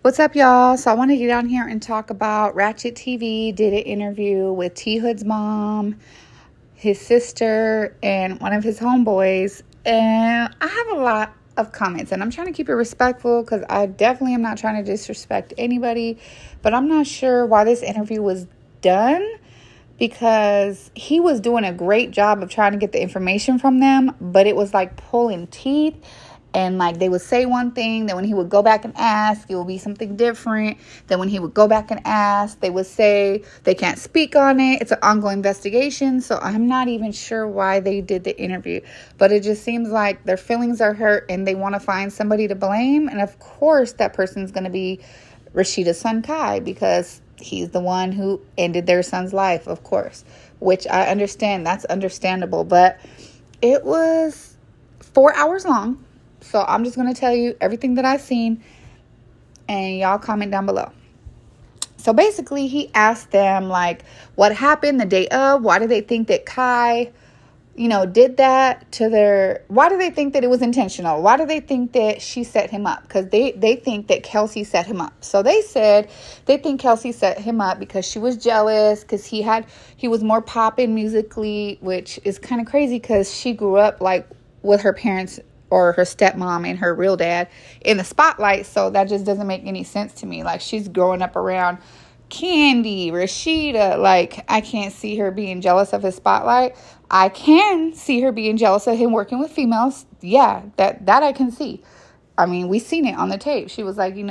What's up, y'all? So I want to get on here and talk about Ratchet TV did an interview with T Hood's mom, his sister, and one of his homeboys. And I have a lot of comments, and I'm trying to keep it respectful because I definitely am not trying to disrespect anybody. But I'm not sure why this interview was done, because he was doing a great job of trying to get the information from them, but it was like pulling teeth. And like they would say one thing, then when he would go back and ask, it would be something different. Then when he would go back and ask, they would say they can't speak on it. It's an ongoing investigation. So I'm not even sure why they did the interview. But it just seems like their feelings are hurt and they want to find somebody to blame. And of course, that person's going to be Rasheeda's son, Kai, because he's the one who ended their son's life, of course. Which I understand. That's understandable. But it was 4 hours long. So I'm just going to tell you everything that I've seen, and y'all comment down below. So basically, he asked them, like, what happened the day of? Why do they think that Kai, did that to their... Why do they think that it was intentional? Why do they think that she set him up? Because they think that Kelsey set him up. So they said they think Kelsey set him up because she was jealous, because he was more poppin' musically, which is kind of crazy because she grew up, like, with her parents or her stepmom and her real dad in the spotlight. So that just doesn't make any sense to me. Like, she's growing up around Candy, Rasheeda. Like, I can't see her being jealous of his spotlight. I can see her being jealous of him working with females. Yeah, that I can see. I mean, we seen it on the tape. She was like, he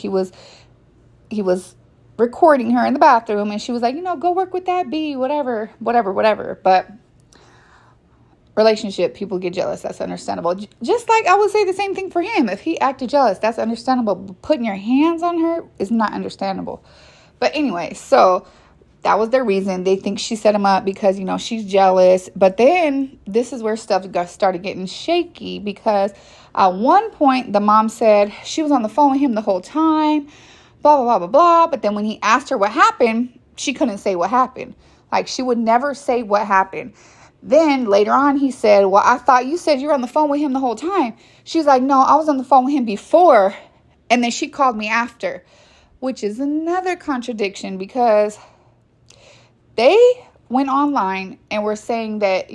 was recording her in the bathroom, and she was like, go work with that B, whatever. But relationship, people get jealous. That's understandable. Just like I would say the same thing for him. If he acted jealous, that's understandable. But putting your hands on her is not understandable. But anyway, so that was their reason. They think she set him up because, she's jealous. But then this is where stuff started getting shaky, because at one point the mom said she was on the phone with him the whole time, blah, blah, blah, blah, blah. But then when he asked her what happened, she couldn't say what happened. Like, she would never say what happened. Then later on, he said, well, I thought you said you were on the phone with him the whole time. She's like, no, I was on the phone with him before. And then she called me after, which is another contradiction, because they went online and were saying that,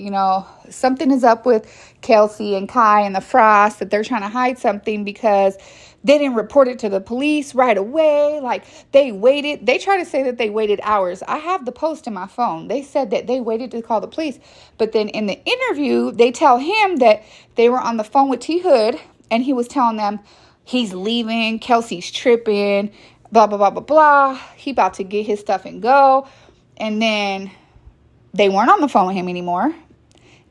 something is up with Kelsey and Kai and the Frost, that they're trying to hide something because they didn't report it to the police right away. Like, they waited. They try to say that they waited hours. I have the post in my phone. They said that they waited to call the police. But then in the interview, they tell him that they were on the phone with T Hood, and he was telling them he's leaving, Kelsey's tripping, blah, blah, blah, blah, blah. He about to get his stuff and go. And then they weren't on the phone with him anymore.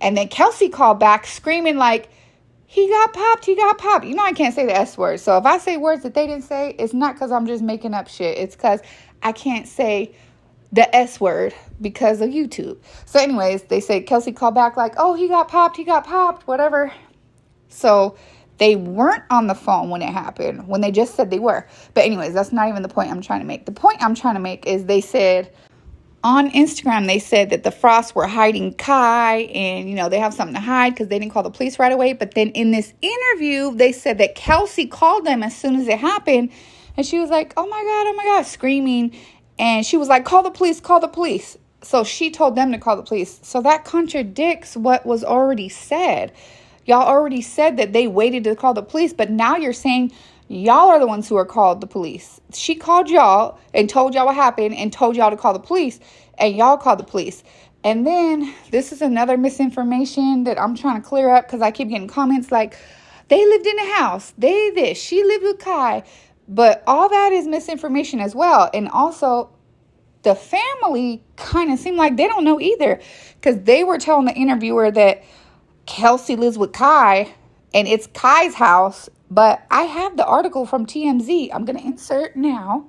And then Kelsey called back screaming like, he got popped. I can't say the S word. So if I say words that they didn't say, it's not because I'm just making up shit. It's because I can't say the S word because of YouTube. So anyways, they say Kelsey called back like, oh, he got popped, whatever. So they weren't on the phone when it happened, when they just said they were. But anyways, that's not even the point I'm trying to make. The point I'm trying to make is they said on Instagram, they said that the Frosts were hiding Kai, and, they have something to hide because they didn't call the police right away. But then in this interview, they said that Kelsey called them as soon as it happened. And she was like, oh my God, screaming. And she was like, call the police. So she told them to call the police. So that contradicts what was already said. Y'all already said that they waited to call the police, but now you're saying y'all are the ones who are called the police. She called y'all and told y'all what happened and told y'all to call the police, and y'all called the police. And then this is another misinformation that I'm trying to clear up, because I keep getting comments like, they lived in a house, she lived with Kai. But all that is misinformation as well. And also, the family kind of seemed like they don't know either, because they were telling the interviewer that Kelsey lives with Kai and it's Kai's house. But I have the article from TMZ. I'm going to insert now.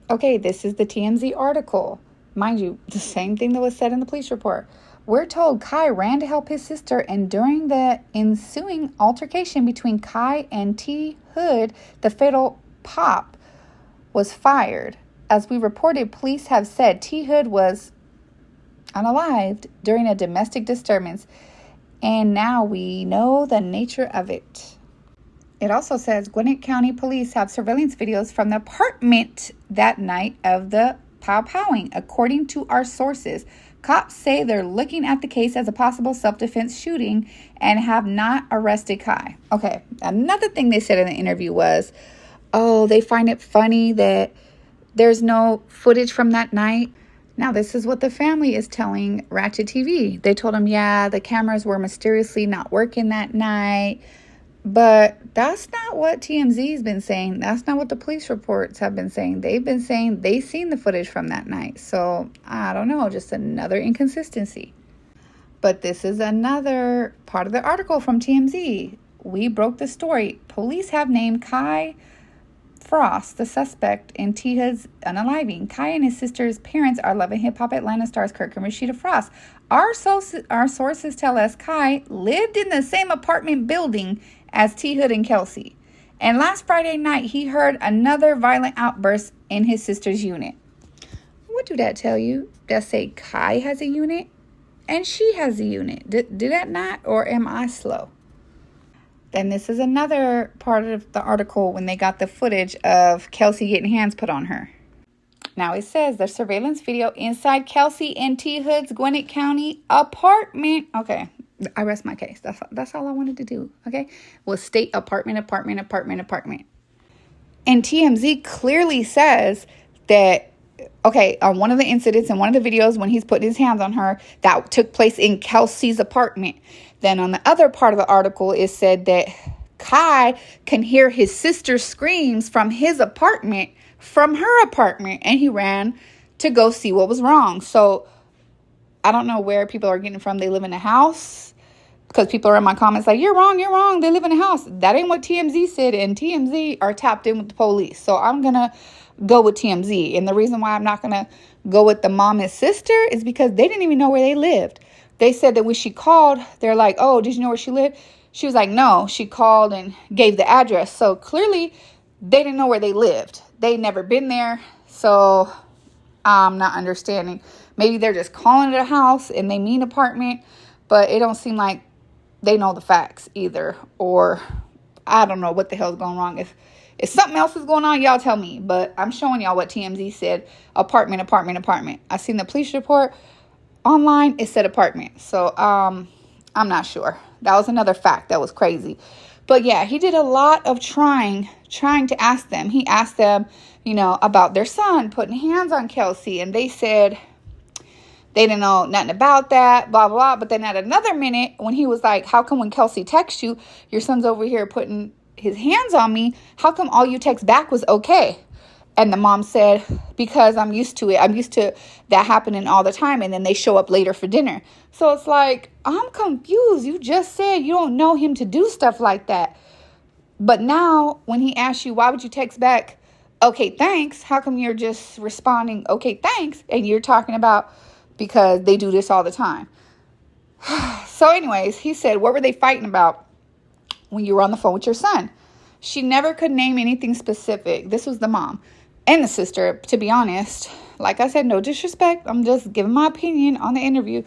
Okay, this is the TMZ article. Mind you, the same thing that was said in the police report. We're told Kai ran to help his sister, and during the ensuing altercation between Kai and T Hood, the fatal pop was fired. As we reported, police have said T Hood was unalived during a domestic disturbance, and now we know the nature of it. It also says Gwinnett County Police have surveillance videos from the apartment that night of the powing. According to our sources, cops say they're looking at the case as a possible self-defense shooting and have not arrested Kai. Okay, another thing they said in the interview was, oh, they find it funny that there's no footage from that night. Now, this is what the family is telling Ratchet TV. They told him, yeah, the cameras were mysteriously not working that night. But that's not what TMZ's been saying. That's not what the police reports have been saying. They've been saying they seen the footage from that night. So, I don't know, just another inconsistency. But this is another part of the article from TMZ. We broke the story. Police have named Kai Frost, the suspect in T. Hood's unaliving. Kai and his sister's parents are loving hip-hop Atlanta stars Kirk and Rasheeda Frost. Our sources tell us Kai lived in the same apartment building as T. Hood and Kelsey. And last Friday night, he heard another violent outburst in his sister's unit. What do that tell you? That say Kai has a unit and she has a unit. Do that not, or am I slow? Then this is another part of the article when they got the footage of Kelsey getting hands put on her. Now it says the surveillance video inside Kelsey and T. Hood's Gwinnett County apartment. Okay, I rest my case. That's all I wanted to do. Okay, was state apartment. And TMZ clearly says that, okay, on one of the incidents in one of the videos when he's putting his hands on her, that took place in Kelsey's apartment. Then on the other part of the article, it said that Kai can hear his sister's screams from his apartment, from her apartment, and he ran to go see what was wrong. So I don't know where people are getting from. They live in a house, because people are in my comments like, you're wrong. They live in a house. That ain't what TMZ said, and TMZ are tapped in with the police. So I'm going to go with TMZ. And the reason why I'm not going to go with the mom and sister is because they didn't even know where they lived. They said that when she called, they're like, oh, did you know where she lived? She was like, no, she called and gave the address. So clearly they didn't know where they lived. They'd never been there. So I'm not understanding. Maybe they're just calling it a house and they mean apartment, but it don't seem like they know the facts either. Or I don't know what the hell's going wrong. If something else is going on, y'all tell me. But I'm showing y'all what TMZ said. Apartment. I seen the police report. Online, it said apartment. So, I'm not sure. That was another fact that was crazy. But yeah, he did a lot of trying to ask them. He asked them, about their son putting hands on Kelsey. And they said they didn't know nothing about that, blah, blah. But then at another minute, when he was like, how come when Kelsey texts you, your son's over here putting his hands on me, how come all you text back was okay? And the mom said, because I'm used to it. I'm used to that happening all the time. And then they show up later for dinner. So it's like, I'm confused. You just said you don't know him to do stuff like that. But now when he asks you, why would you text back, okay, thanks? How come you're just responding, okay, thanks? And you're talking about because they do this all the time. So anyways, he said, what were they fighting about when you were on the phone with your son? She never could name anything specific. This was the mom. And the sister, to be honest. Like I said, no disrespect. I'm just giving my opinion on the interview.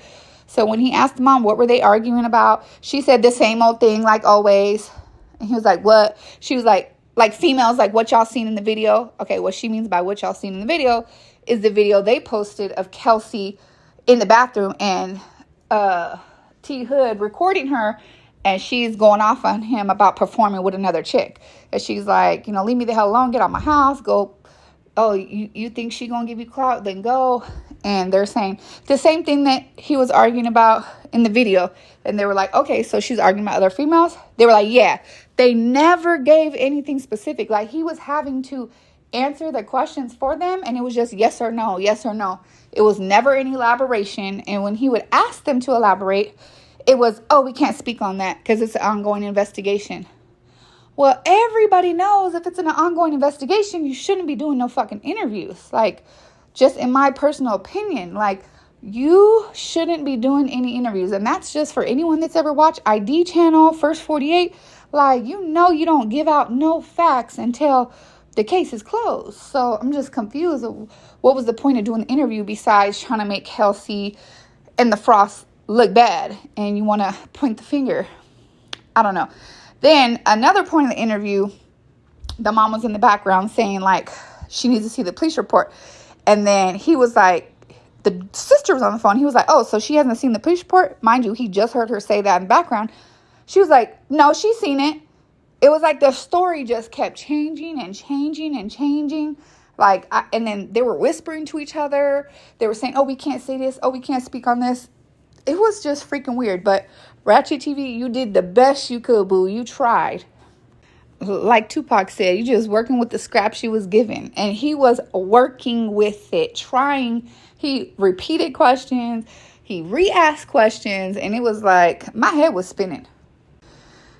So when he asked the mom, what were they arguing about? She said the same old thing, like always. And he was like, what? She was like females, like what y'all seen in the video. Okay, what she means by what y'all seen in the video is the video they posted of Kelsey in the bathroom and T. Hood recording her. And she's going off on him about performing with another chick. And she's like, leave me the hell alone. Get out my house. Go. Oh, you think she going to give you clout? Then go. And they're saying the same thing that he was arguing about in the video. And they were like, okay, so she's arguing about other females? They were like, yeah. They never gave anything specific. Like he was having to answer the questions for them. And it was just yes or no, yes or no. It was never any elaboration. And when he would ask them to elaborate, it was, oh, we can't speak on that because it's an ongoing investigation. Well, everybody knows if it's an ongoing investigation, you shouldn't be doing no fucking interviews. Like, just in my personal opinion, like, you shouldn't be doing any interviews. And that's just for anyone that's ever watched ID channel, First 48. Like, you don't give out no facts until the case is closed. So I'm just confused. What was the point of doing the interview besides trying to make Kelsey and the Frost look bad? And you want to point the finger. I don't know. Then another point of the interview, the mom was in the background saying like she needs to see the police report. And then he was like, the sister was on the phone. He was like, oh, so she hasn't seen the police report? Mind you, he just heard her say that in the background. She was like, no, she's seen it. It was like the story just kept changing and changing and changing. And then they were whispering to each other. They were saying, oh, we can't say this. Oh, we can't speak on this. It was just freaking weird. But Ratchet TV, you did the best you could, boo. You tried. Like Tupac said, you just working with the scraps she was given. And he was working with it, trying. He repeated questions. He re-asked questions. And it was like, my head was spinning.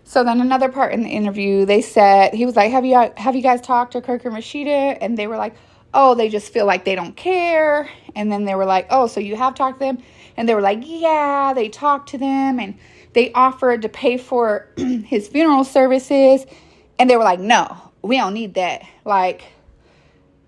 So then another part in the interview, they said, he was like, have you guys talked to Kirk and Rasheeda? And they were like, oh, they just feel like they don't care. And then they were like, oh, so you have talked to them? And they were like, yeah, they talked to them. And they offered to pay for his funeral services. And they were like, no, we don't need that. Like,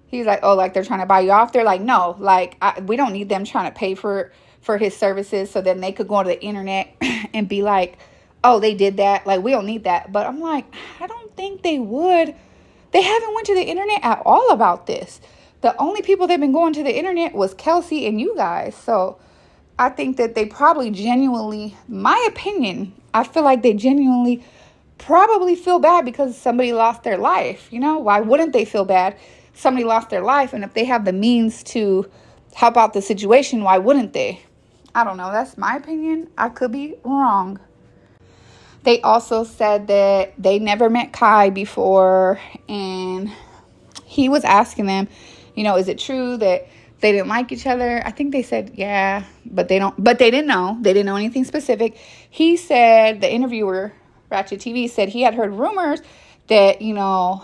he's like, oh, like they're trying to buy you off? They're like, no, like, we don't need them trying to pay for his services so then they could go on the internet and be like, oh, they did that. Like, we don't need that. But I'm like, I don't think they would. They haven't went to the internet at all about this. The only people that have been going to the internet was Kelsey and you guys. So I think that they probably genuinely, my opinion, I feel like they genuinely probably feel bad because somebody lost their life. You know, why wouldn't they feel bad? Somebody lost their life. And if they have the means to help out the situation, why wouldn't they? I don't know. That's my opinion. I could be wrong. They also said that they never met Kai before, and he was asking them, you know, is it true that they didn't like each other? I think they said, yeah, but they didn't know. They didn't know anything specific. He said, the interviewer, Ratchet TV, said he had heard rumors that, you know,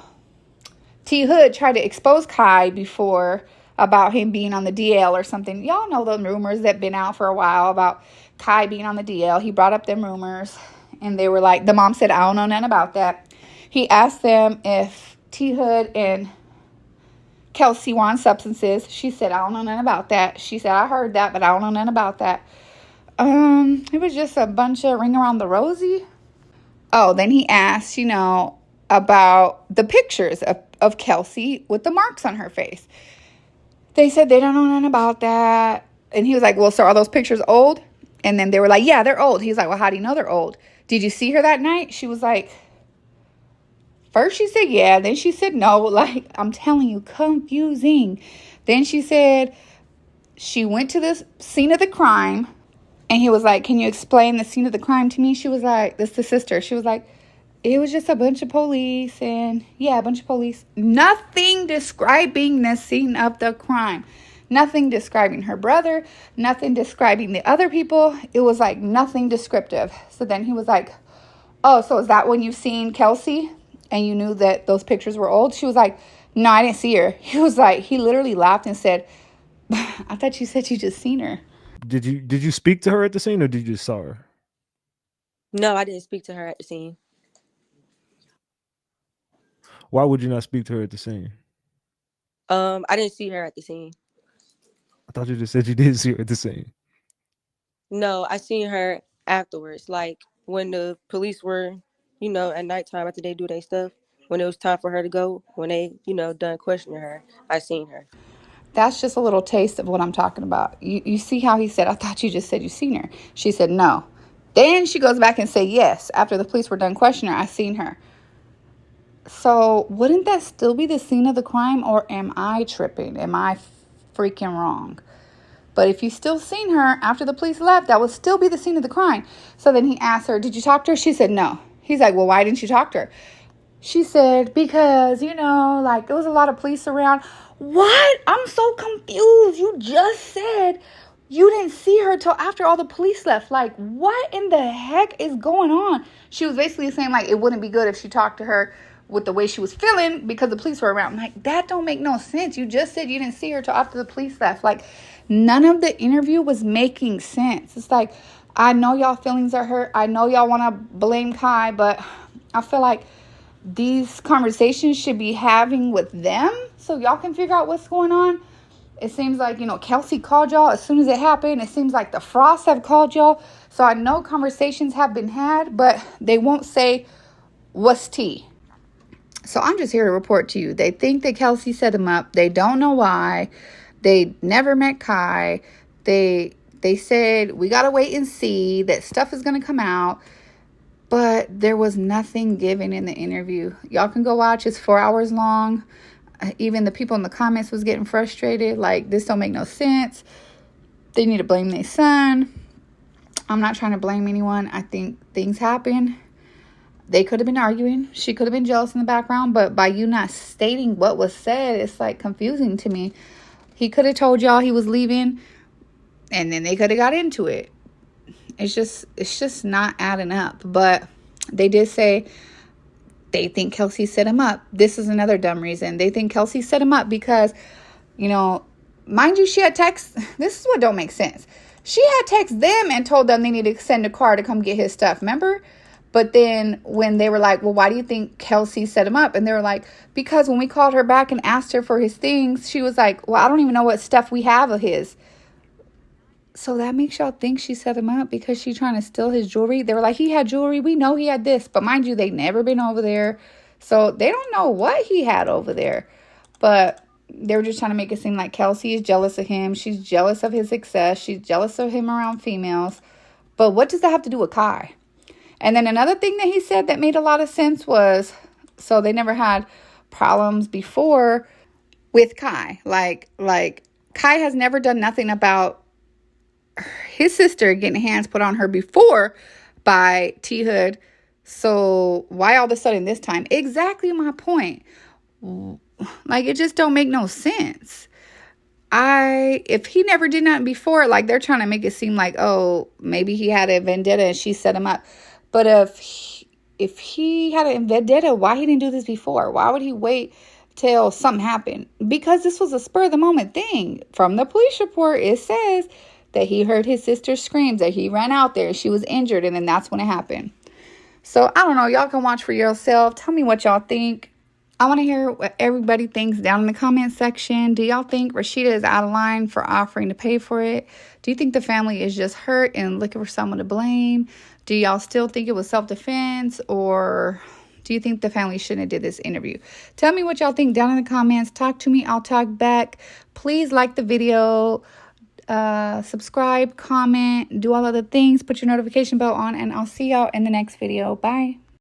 T Hood tried to expose Kai before about him being on the DL or something. Y'all know those rumors that been out for a while about Kai being on the DL. He brought up them rumors. And they were like, the mom said, I don't know nothing about that. He asked them if T Hood and Kelsey were on substances. She said, I don't know nothing about that. She said, I heard that, but I don't know nothing about that. It was just a bunch of ring around the rosy. Oh, then he asked, you know, about the pictures of Kelsey with the marks on her face. They said they don't know nothing about that. And he was like, well, so are those pictures old? And then they were like, yeah, they're old. He's like, well, how do you know they're old? Did you see her that night? She was like, first she said, yeah. Then she said, no. Like, I'm telling you, confusing. Then she said she went to the scene of the crime. And he was like, can you explain the scene of the crime to me? She was like, this is the sister. She was like, it was just a bunch of police. And yeah, a bunch of police. Nothing describing the scene of the crime. Nothing describing her brother. Nothing describing the other people. It was like nothing descriptive. So then he was like, oh, so is that when you seen Kelsey and you knew that those pictures were old? She was like, no, I didn't see her. He was like, he literally laughed and said, I thought you said you just seen her. Did you speak to her at the scene, or did you just saw her? No, I didn't speak to her at the scene. Why would you not speak to her at the scene? I didn't see her at the scene. I thought you just said you did see her at the scene. No, I seen her afterwards, like when the police were, at nighttime after they do their stuff. When it was time for her to go, when they, done questioning her, I seen her. That's just a little taste of what I'm talking about. You see how he said, I thought you just said you seen her. She said, no. Then she goes back and say, yes. After the police were done questioning her, I seen her. So wouldn't that still be the scene of the crime, or am I tripping? Am I freaking wrong? But if you still seen her after the police left, that would still be the scene of the crime. So then he asked her, did you talk to her? She said, no. He's like, well, why didn't you talk to her? She said, because, like there was a lot of police around. What? I'm so confused. You just said you didn't see her till after all the police left. Like, what in the heck is going on? She was basically saying, like, it wouldn't be good if she talked to her with the way she was feeling because the police were around. I'm like, that don't make no sense. You just said you didn't see her till after the police left. Like, none of the interview was making sense. It's like, I know y'all feelings are hurt. I know y'all want to blame Kai, but I feel like these conversations should be having with them so y'all can figure out what's going on. It seems like, Kelsey called y'all as soon as it happened. It seems like the Frosts have called y'all. So I know conversations have been had, but they won't say what's tea? So I'm just here to report to you. They think that Kelsey set him up. They don't know why. They never met Kai. They said we gotta wait and see that stuff is gonna come out. But there was nothing given in the interview. Y'all can go watch. It's 4 hours long. Even the people in the comments was getting frustrated. Like, this don't make no sense. They need to blame their son. I'm not trying to blame anyone. I think things happen. They could have been arguing. She could have been jealous in the background. But by you not stating what was said, it's like confusing to me. He could have told y'all he was leaving, and then they could have got into it. It's just not adding up. But they did say they think Kelsey set him up. This is another dumb reason. They think Kelsey set him up because, you know, mind you, she had text. This is what don't make sense. She had text them and told them they need to send a car to come get his stuff. Remember? But then when they were like, well, why do you think Kelsey set him up? And they were like, because when we called her back and asked her for his things, she was like, well, I don't even know what stuff we have of his. So that makes y'all think she set him up because she's trying to steal his jewelry. They were like, he had jewelry. We know he had this. But mind you, they never been over there. So they don't know what he had over there. But they were just trying to make it seem like Kelsey is jealous of him. She's jealous of his success. She's jealous of him around females. But what does that have to do with Kai? And then another thing that he said that made a lot of sense was, so they never had problems before with Kai. Like Kai has never done nothing about his sister getting hands put on her before by T Hood. So why all of a sudden this time? Exactly my point. Like, it just don't make no sense. If he never did nothing before, like, they're trying to make it seem like, oh, maybe he had a vendetta and she set him up. But if he had a vendetta, why he didn't do this before? Why would he wait till something happened? Because this was a spur of the moment thing. From the police report, it says that he heard his sister's screams, that he ran out there, she was injured, and then that's when it happened. So, I don't know. Y'all can watch for yourself. Tell me what y'all think. I want to hear what everybody thinks down in the comment section. Do y'all think Rasheeda is out of line for offering to pay for it? Do you think the family is just hurt and looking for someone to blame? Do y'all still think it was self-defense? Or do you think the family shouldn't have did this interview? Tell me what y'all think down in the comments. Talk to me. I'll talk back. Please like the video. Subscribe, comment, do all of the things. Put your notification bell on. And I'll see y'all in the next video. Bye.